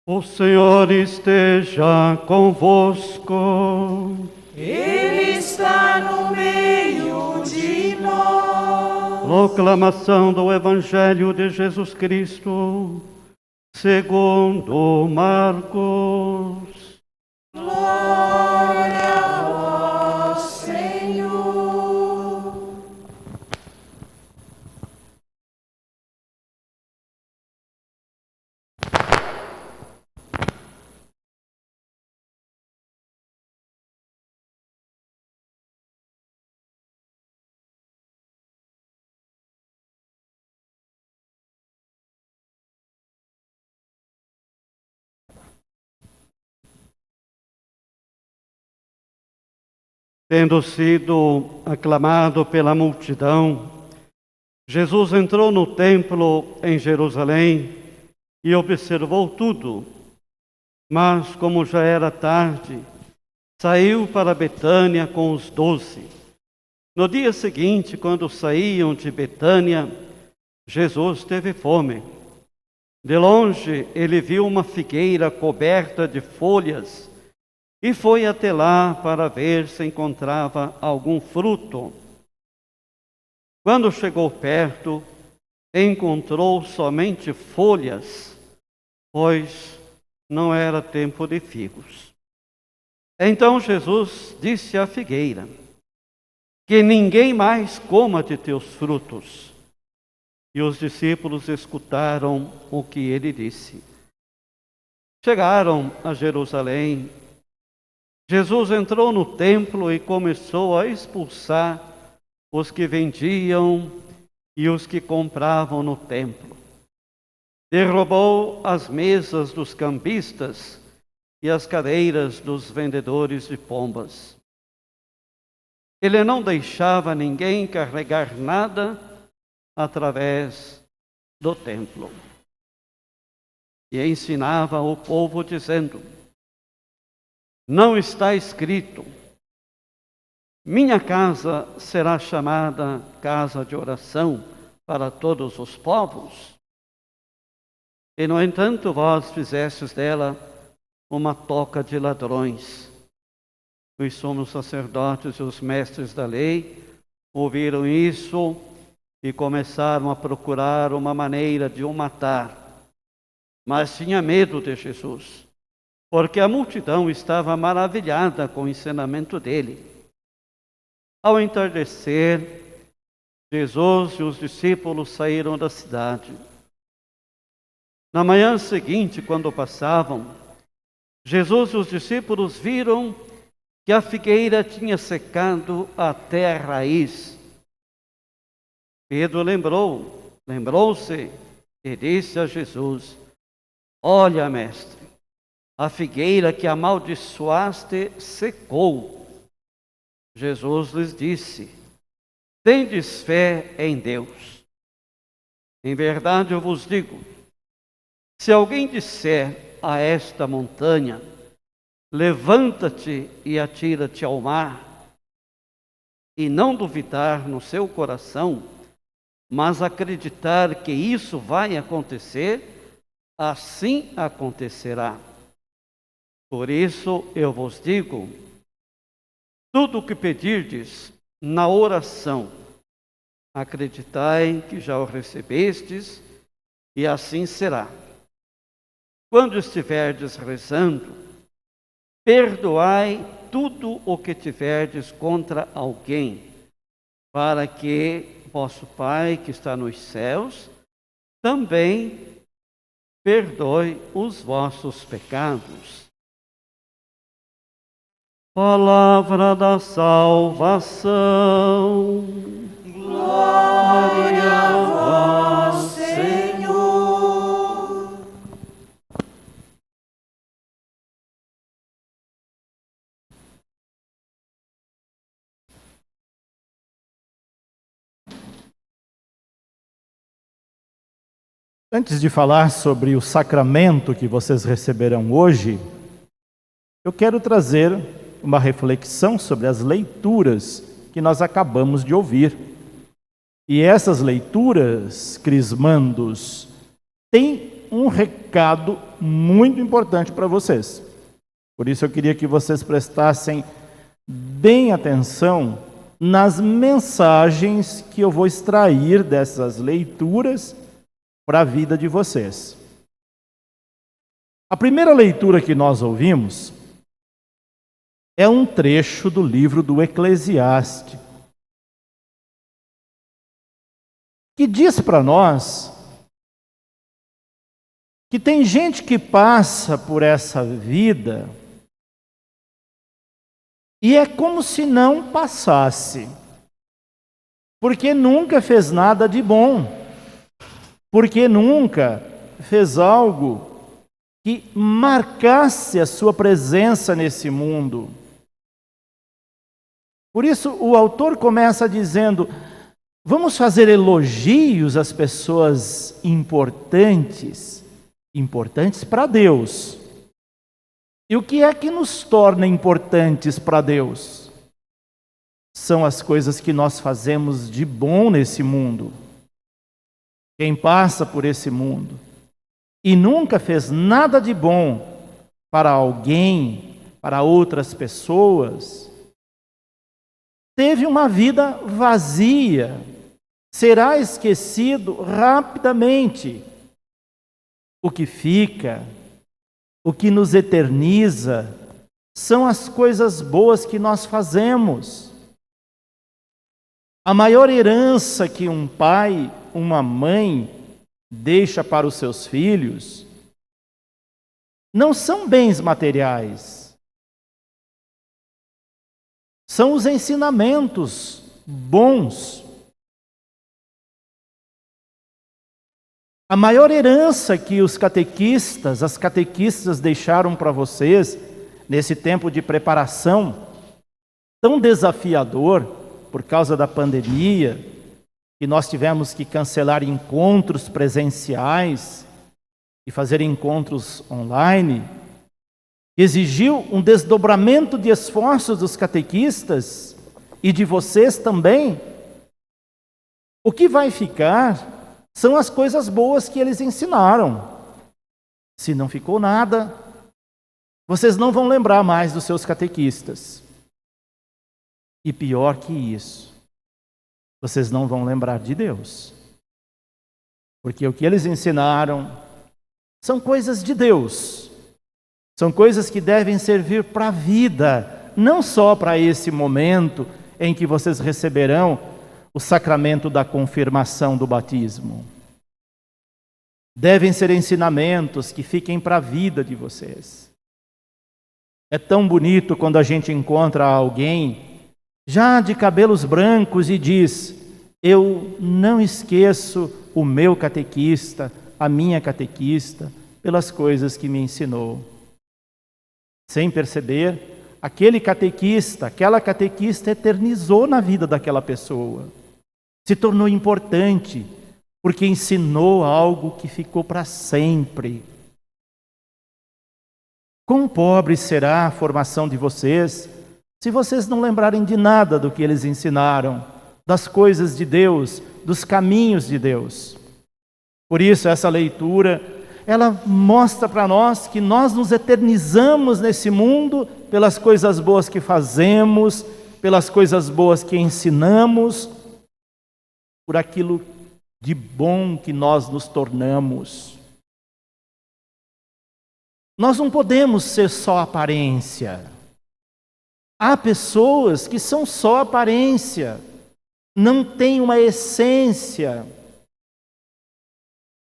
O Senhor esteja convosco. Ele está no meio de nós. Proclamação do Evangelho de Jesus Cristo, segundo Marcos. Glória a vós, Senhor. Tendo sido aclamado pela multidão, Jesus entrou no templo em Jerusalém e observou tudo. Mas, como já era tarde, saiu para Betânia com os 12. No dia seguinte, quando saíam de Betânia, Jesus teve fome. De longe, ele viu uma figueira coberta de folhas e foi até lá para ver se encontrava algum fruto. Quando chegou perto, encontrou somente folhas, pois não era tempo de figos. Então Jesus disse à figueira: que ninguém mais coma de teus frutos. E os discípulos escutaram o que ele disse. Chegaram a Jerusalém. Jesus entrou no templo e começou a expulsar os que vendiam e os que compravam no templo. Derrubou as mesas dos cambistas e as cadeiras dos vendedores de pombas. Ele não deixava ninguém carregar nada através do templo. E ensinava o povo dizendo: não está escrito, minha casa será chamada casa de oração para todos os povos? E, no entanto, vós fizestes dela uma toca de ladrões. Os sumos sacerdotes e os mestres da lei ouviram isso e começaram a procurar uma maneira de o matar. Mas tinha medo de Jesus, porque a multidão estava maravilhada com o ensinamento dele. Ao entardecer, Jesus e os discípulos saíram da cidade. Na manhã seguinte, quando passavam, Jesus e os discípulos viram que a figueira tinha secado até a raiz. Pedro lembrou-se e disse a Jesus: olha, mestre, a figueira que amaldiçoaste secou. Jesus lhes disse: tendes fé em Deus. Em verdade eu vos digo, se alguém disser a esta montanha: levanta-te e atira-te ao mar, e não duvidar no seu coração, mas acreditar que isso vai acontecer, assim acontecerá. Por isso eu vos digo, tudo o que pedirdes na oração, acreditai que já o recebestes, e assim será. Quando estiverdes rezando, perdoai tudo o que tiverdes contra alguém, para que vosso Pai que está nos céus também perdoe os vossos pecados. Palavra da salvação. Glória a vós, Senhor. Antes de falar sobre o sacramento que vocês receberão hoje, eu quero trazer uma reflexão sobre as leituras que nós acabamos de ouvir. E essas leituras, crismandos, têm um recado muito importante para vocês. Por isso eu queria que vocês prestassem bem atenção nas mensagens que eu vou extrair dessas leituras para a vida de vocês. A primeira leitura que nós ouvimos é um trecho do livro do Eclesiástico, que diz para nós que tem gente que passa por essa vida e é como se não passasse, porque nunca fez nada de bom, porque nunca fez algo que marcasse a sua presença nesse mundo. Por isso o autor começa dizendo: vamos fazer elogios às pessoas importantes para Deus. E o que é que nos torna importantes para Deus? São as coisas que nós fazemos de bom nesse mundo. Quem passa por esse mundo e nunca fez nada de bom para alguém, para outras pessoas, teve uma vida vazia, será esquecido rapidamente. O que fica, o que nos eterniza, são as coisas boas que nós fazemos. A maior herança que um pai, uma mãe deixa para os seus filhos não são bens materiais, são os ensinamentos bons. A maior herança que as catequistas deixaram para vocês nesse tempo de preparação tão desafiador por causa da pandemia, que nós tivemos que cancelar encontros presenciais e fazer encontros online, exigiu um desdobramento de esforços dos catequistas e de vocês também. O que vai ficar são as coisas boas que eles ensinaram. Se não ficou nada, vocês não vão lembrar mais dos seus catequistas. E pior que isso, vocês não vão lembrar de Deus. Porque o que eles ensinaram são coisas de Deus. São coisas que devem servir para a vida, não só para esse momento em que vocês receberão o sacramento da confirmação do batismo. Devem ser ensinamentos que fiquem para a vida de vocês. É tão bonito quando a gente encontra alguém já de cabelos brancos e diz: eu não esqueço o meu catequista, a minha catequista, pelas coisas que me ensinou. Sem perceber, aquele catequista, aquela catequista eternizou na vida daquela pessoa. Se tornou importante, porque ensinou algo que ficou para sempre. Quão pobre será a formação de vocês, se vocês não lembrarem de nada do que eles ensinaram, das coisas de Deus, dos caminhos de Deus. Por isso, essa leitura, ela mostra para nós que nós nos eternizamos nesse mundo pelas coisas boas que fazemos, pelas coisas boas que ensinamos, por aquilo de bom que nós nos tornamos. Nós não podemos ser só aparência. Há pessoas que são só aparência, não têm uma essência.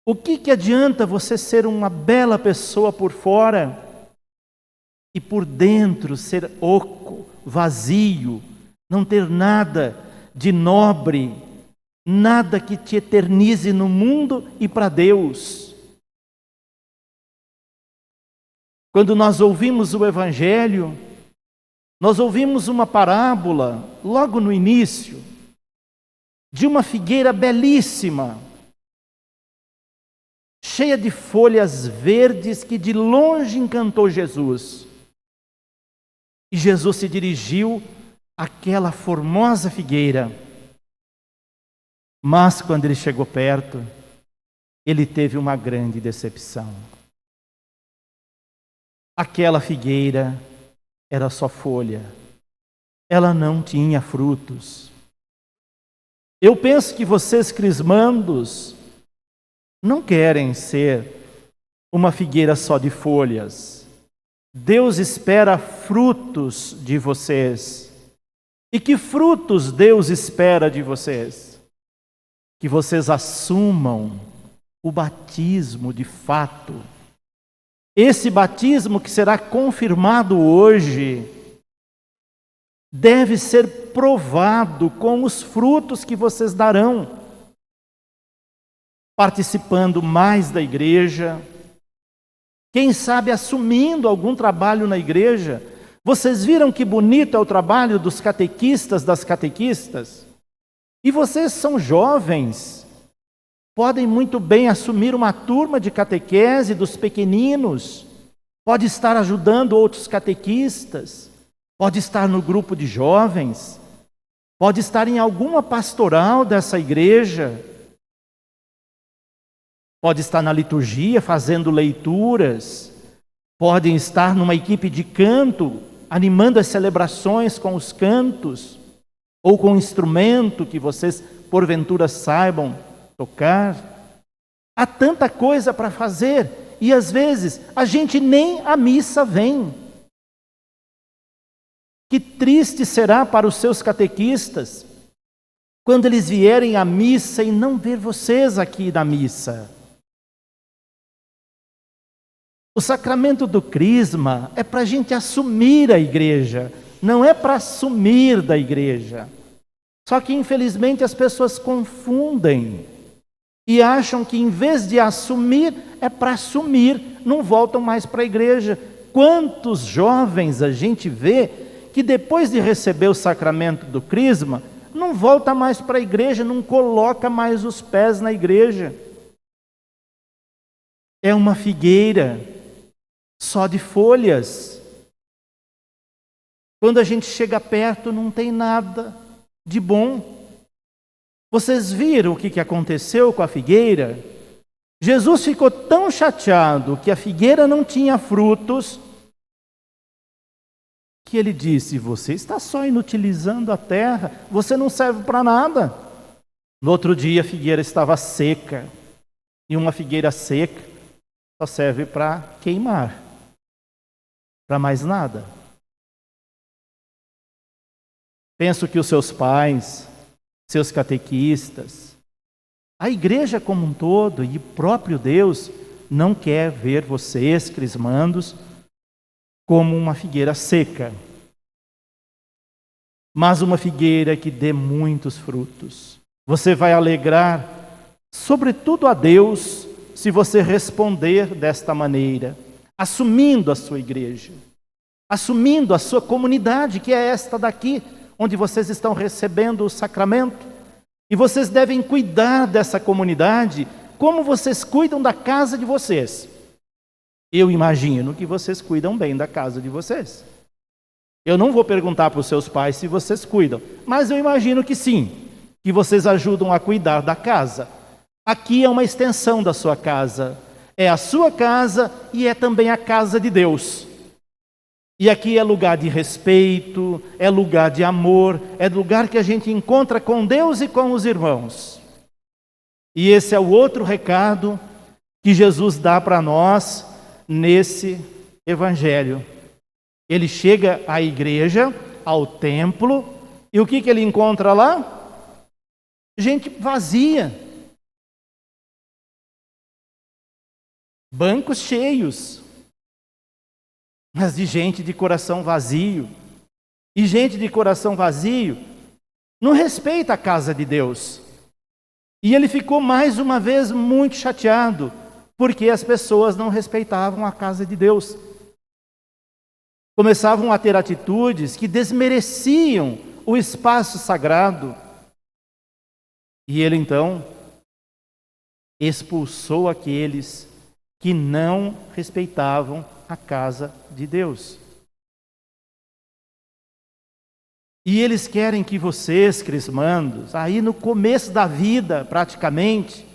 O que adianta você ser uma bela pessoa por fora e por dentro ser oco, vazio, não ter nada de nobre, nada que te eternize no mundo e para Deus? Quando nós ouvimos o Evangelho, nós ouvimos uma parábola logo no início de uma figueira belíssima, cheia de folhas verdes, que de longe encantou Jesus. E Jesus se dirigiu àquela formosa figueira. Mas quando ele chegou perto, ele teve uma grande decepção. Aquela figueira era só folha, ela não tinha frutos. Eu penso que vocês, crismandos, não querem ser uma figueira só de folhas. Deus espera frutos de vocês. E que frutos Deus espera de vocês? Que vocês assumam o batismo de fato. Esse batismo que será confirmado hoje deve ser provado com os frutos que vocês darão, participando mais da igreja, quem sabe assumindo algum trabalho na igreja. Vocês viram que bonito é o trabalho dos catequistas, das catequistas? E vocês são jovens, podem muito bem assumir uma turma de catequese dos pequeninos, pode estar ajudando outros catequistas, pode estar no grupo de jovens, pode estar em alguma pastoral dessa igreja, pode estar na liturgia fazendo leituras, podem estar numa equipe de canto, animando as celebrações com os cantos, ou com um instrumento que vocês porventura saibam tocar. Há tanta coisa para fazer e às vezes a gente nem à missa vem. Que triste será para os seus catequistas quando eles vierem à missa e não ver vocês aqui na missa. O sacramento do crisma é para a gente assumir a igreja, não é para assumir da igreja. Só que infelizmente as pessoas confundem e acham que em vez de assumir, é para assumir, não voltam mais para a igreja. Quantos jovens a gente vê que depois de receber o sacramento do crisma, não volta mais para a igreja, não coloca mais os pés na igreja. É uma figueira só de folhas. Quando a gente chega perto, não tem nada de bom. Vocês viram o que aconteceu com a figueira? Jesus ficou tão chateado que a figueira não tinha frutos, que ele disse: você está só inutilizando a terra, você não serve para nada. No outro dia a figueira estava seca, e uma figueira seca só serve para queimar, para mais nada. Penso que os seus pais, seus catequistas, a igreja como um todo e o próprio Deus não quer ver vocês, crismandos, como uma figueira seca, mas uma figueira que dê muitos frutos. Você vai alegrar, sobretudo a Deus, se você responder desta maneira, assumindo a sua igreja, assumindo a sua comunidade, que é esta daqui, onde vocês estão recebendo o sacramento. E vocês devem cuidar dessa comunidade como vocês cuidam da casa de vocês. Eu imagino que vocês cuidam bem da casa de vocês. Eu não vou perguntar para os seus pais se vocês cuidam, mas eu imagino que sim, que vocês ajudam a cuidar da casa. Aqui é uma extensão da sua casa. É a sua casa e é também a casa de Deus. E aqui é lugar de respeito, é lugar de amor, é lugar que a gente encontra com Deus e com os irmãos. E esse é o outro recado que Jesus dá para nós nesse evangelho. Ele chega à igreja, ao templo, e o que ele encontra lá? Gente vazia. Bancos cheios, mas de gente de coração vazio. E gente de coração vazio não respeita a casa de Deus. E ele ficou mais uma vez muito chateado, porque as pessoas não respeitavam a casa de Deus. Começavam a ter atitudes que desmereciam o espaço sagrado. E ele então expulsou aqueles que não respeitavam a casa de Deus. E eles querem que vocês, crismandos, aí no começo da vida praticamente,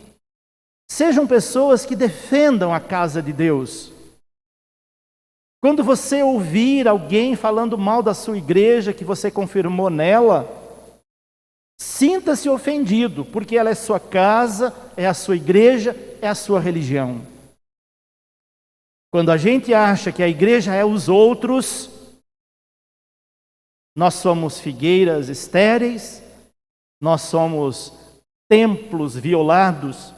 Sejam pessoas que defendam a casa de Deus. Quando você ouvir alguém falando mal da sua igreja, que você confirmou nela, sinta-se ofendido, porque ela é sua casa, é a sua igreja, é a sua religião. Quando a gente acha que a igreja é os outros, nós somos figueiras estéreis, nós somos templos violados,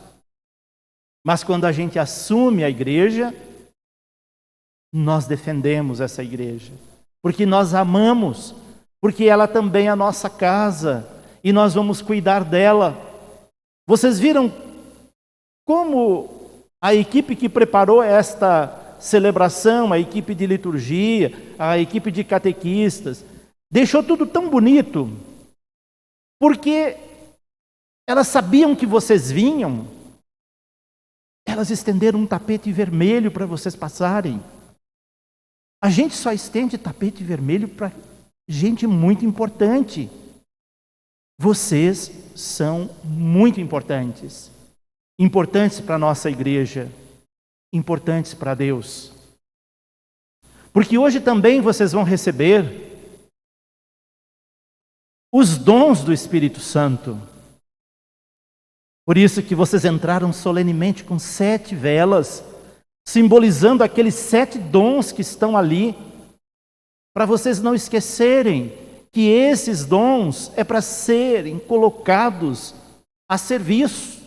mas quando a gente assume a igreja, nós defendemos essa igreja, porque nós amamos, porque ela também é a nossa casa, e nós vamos cuidar dela. Vocês viram como a equipe que preparou esta celebração, a equipe de liturgia, a equipe de catequistas, deixou tudo tão bonito, porque elas sabiam que vocês vinham, elas estenderam um tapete vermelho para vocês passarem. A gente só estende tapete vermelho para gente muito importante. Vocês são muito importantes. Importantes para a nossa igreja. Importantes para Deus. Porque hoje também vocês vão receber os dons do Espírito Santo. Por isso que vocês entraram solenemente com 7 velas, simbolizando aqueles 7 dons que estão ali, para vocês não esquecerem que esses dons é para serem colocados a serviço.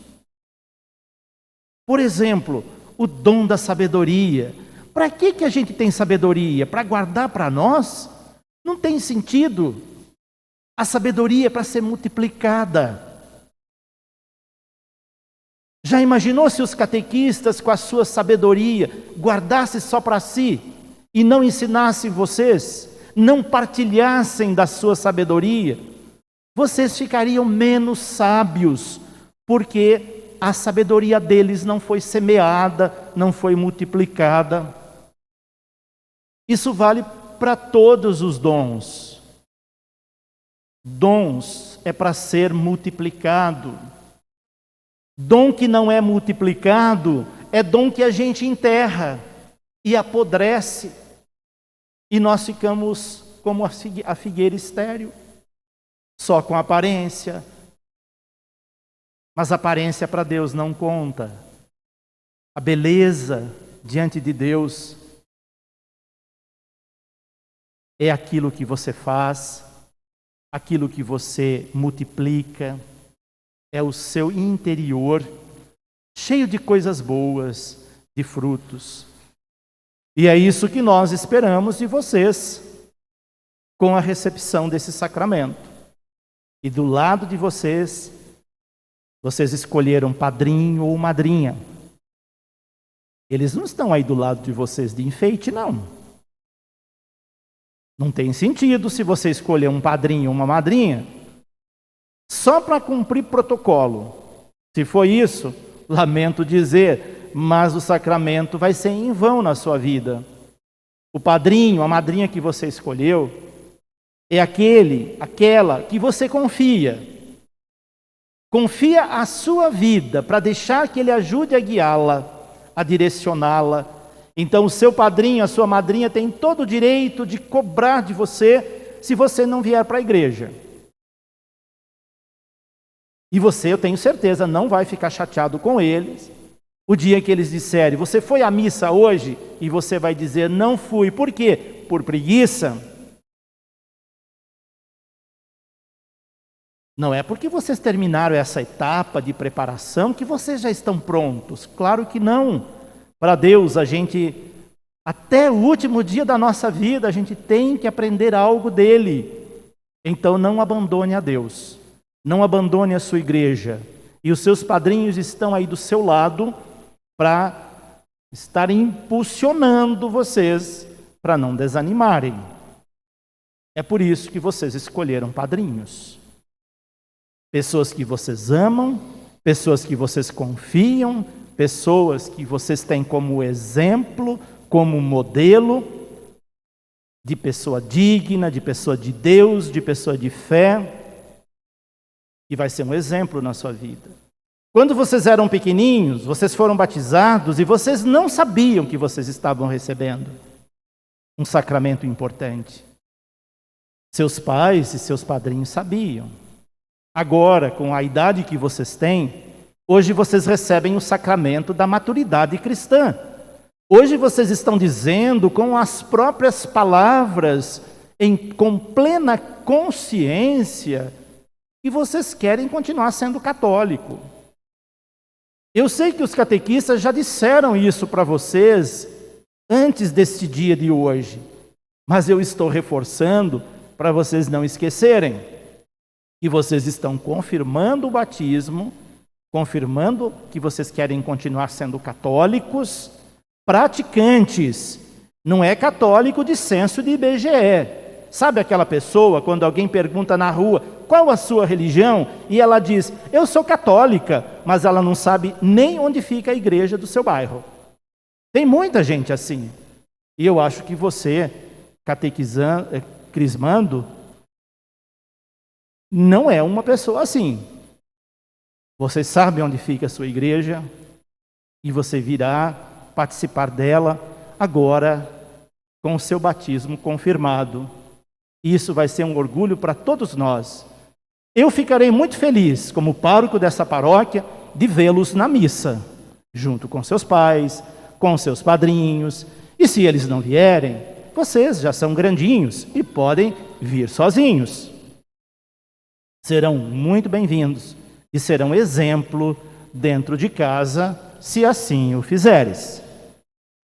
Por exemplo, o dom da sabedoria. Para que a gente tem sabedoria? Para guardar para nós? Não tem sentido. A sabedoria é para ser multiplicada. Já imaginou se os catequistas, com a sua sabedoria, guardassem só para si e não ensinassem vocês, não partilhassem da sua sabedoria? Vocês ficariam menos sábios, porque a sabedoria deles não foi semeada, não foi multiplicada. Isso vale para todos os dons. Dons é para ser multiplicado. Dom que não é multiplicado é dom que a gente enterra e apodrece, e nós ficamos como a figueira estéril, só com aparência. Mas a aparência para Deus não conta. A beleza diante de Deus é aquilo que você faz, aquilo que você multiplica, é o seu interior, cheio de coisas boas, de frutos. E é isso que nós esperamos de vocês, com a recepção desse sacramento. E do lado de vocês, vocês escolheram padrinho ou madrinha. Eles não estão aí do lado de vocês de enfeite, não. Não tem sentido se você escolher um padrinho ou uma madrinha só para cumprir protocolo. Se for isso, lamento dizer, mas o sacramento vai ser em vão na sua vida. O padrinho, a madrinha que você escolheu, é aquela que você confia. Confia a sua vida para deixar que ele ajude a guiá-la, a direcioná-la. Então o seu padrinho, a sua madrinha tem todo o direito de cobrar de você se você não vier para a igreja. E você, eu tenho certeza, não vai ficar chateado com eles. O dia que eles disserem, você foi à missa hoje? E você vai dizer, não fui. Por quê? Por preguiça? Não é porque vocês terminaram essa etapa de preparação que vocês já estão prontos. Claro que não. Para Deus, a gente, até o último dia da nossa vida, a gente tem que aprender algo dele. Então não abandone a Deus. Não abandone a sua igreja. E os seus padrinhos estão aí do seu lado para estar impulsionando vocês para não desanimarem. É por isso que vocês escolheram padrinhos. Pessoas que vocês amam, pessoas que vocês confiam, pessoas que vocês têm como exemplo, como modelo de pessoa digna, de pessoa de Deus, de pessoa de fé. E vai ser um exemplo na sua vida. Quando vocês eram pequeninhos, vocês foram batizados e vocês não sabiam que vocês estavam recebendo um sacramento importante. Seus pais e seus padrinhos sabiam. Agora, com a idade que vocês têm, hoje vocês recebem o sacramento da maturidade cristã. Hoje vocês estão dizendo com as próprias palavras, com plena consciência, que vocês querem continuar sendo católico. Eu sei que os catequistas já disseram isso para vocês antes deste dia de hoje, mas eu estou reforçando para vocês não esquecerem que vocês estão confirmando o batismo, confirmando que vocês querem continuar sendo católicos, praticantes. Não é católico de censo de IBGE. Sabe aquela pessoa, quando alguém pergunta na rua, qual a sua religião? E ela diz, eu sou católica, mas ela não sabe nem onde fica a igreja do seu bairro. Tem muita gente assim. E eu acho que você, crismando, não é uma pessoa assim. Você sabe onde fica a sua igreja e você virá participar dela agora com o seu batismo confirmado. Isso vai ser um orgulho para todos nós. Eu ficarei muito feliz, como pároco dessa paróquia, de vê-los na missa, junto com seus pais, com seus padrinhos. E se eles não vierem, vocês já são grandinhos e podem vir sozinhos. Serão muito bem-vindos e serão exemplo dentro de casa, se assim o fizeres.